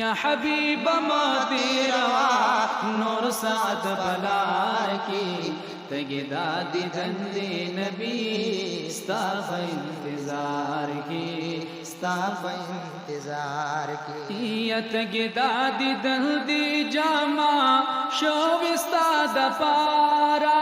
یا حبیب موتی روا نور سعد بلار کی تگدا دیدن دی نبی ستا انتظار کی ستا انتظار کی یا تگدا دیدن دی جاما شو ستا د پارا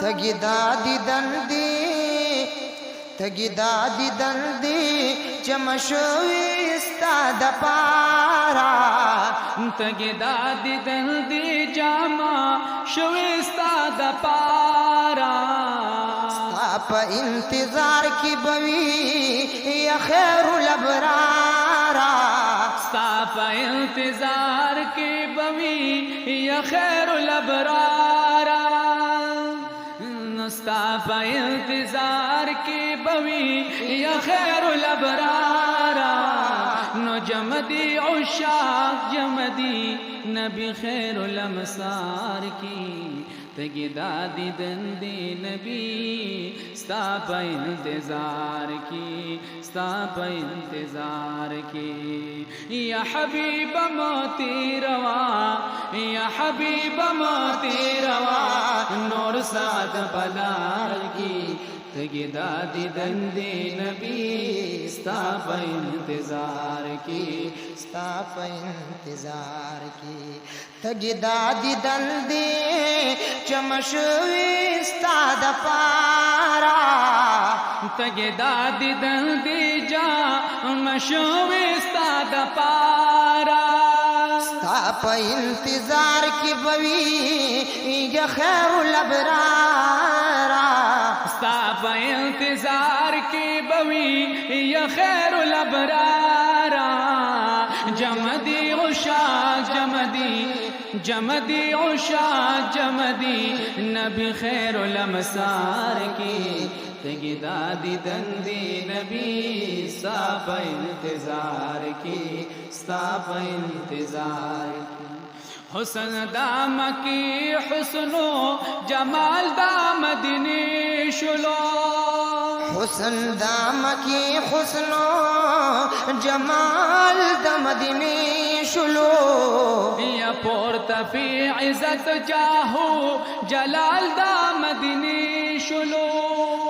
تگدا دیدن دی چمشوی ستا د پارا تگدا دیدن دی جاما شوی ستا د پارا ستا پا انتظار کی بوی یا خیر الابرارا ستا پا انتظار کی بوی یا خیر الابرارا ستا پا انتظار کی بوی یا خیر الابرارا نو جمدی عشاق جمدی نبی خیر الامسار کی تگدا دیدن دی نبی ستا پا انتظار کی ستا پا انتظار کی یا حبیب موتی روا یا حبیب موتی روا نور سعد بلار کی تگدا دیدن دی نبی ستا پا انتظار کی ستا پا انتظار کی تگدا دیدن دی چمشوی ستا د پارا تگدا دیدن دی مشوی ستا د پارا ستا پا انتظار کی بوی یا خیر الابرارا ستا پا انتظار کی بوی یا خیر الابرارا جمدی عشاق جمدی عشاق جمدی نبی خیر الامسار کی تگدا دیدن دی نبی ستا پا انتظار کی ستا پا انتظار کی حسن دام کی حسنو جمال دام مدینی شلو حسن دام کی حسنو جمال د مدینی شلو یا پورتا فی عزت جاہو جلال دا مدینی شلو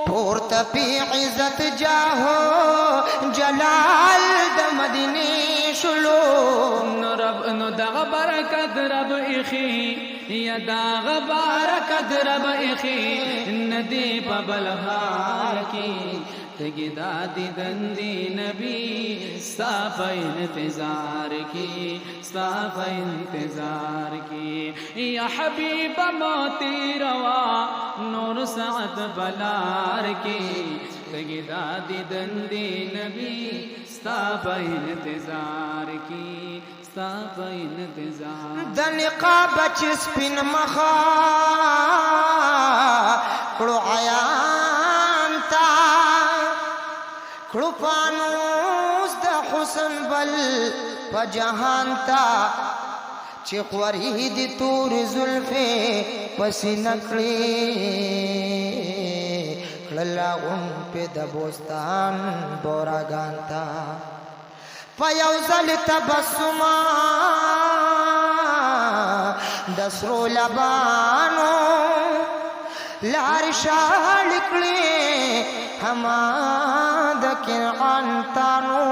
پورتا فی عزت جاہو جلال د مدینی شلو نو دغ برکت رب اخی یا دغ برکت رب اخی ندی پا بلغار کی تگدا دیدن دی نبی ستا پا انتظار کی ستا پا انتظار کی یا حبیب موتی روا نور سعد بلار کی تگدا دیدن دی نبی ستا پا انتظار کی ستا پا انتظار د نقاب چسپن مخا کړو عیان تا کړو پانوس د حسن بل په جهان تا چې خوري دي تور زلفې پسې نکړي کړلا اون په د بوستان بوراګان تا پيو زل تبسم دسرو لبانو لار شال کړي هما د کنعان تانو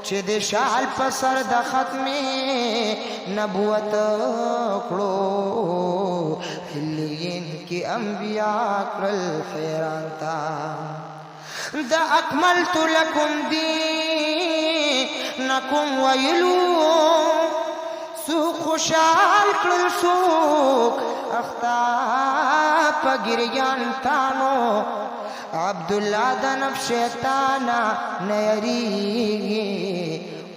چې د شال په سر د ختمه نبوت کړو هلین کی انبیاء کړل حیران تا د اکملت لکم دینکم ویلو سو خوشال کړل سوک اختا پګریان تانو عبدالله د نفس شیطانا نیریږي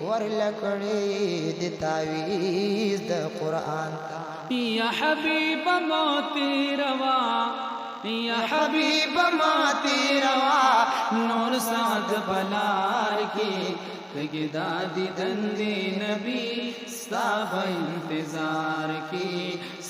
ورلکړې د تعویذ د قرآن تا یا حبیب موتی روا یا حبیب موتی روا نور سعد بلار کی تگدا دیدن دی نبی ستا پا انتظار کی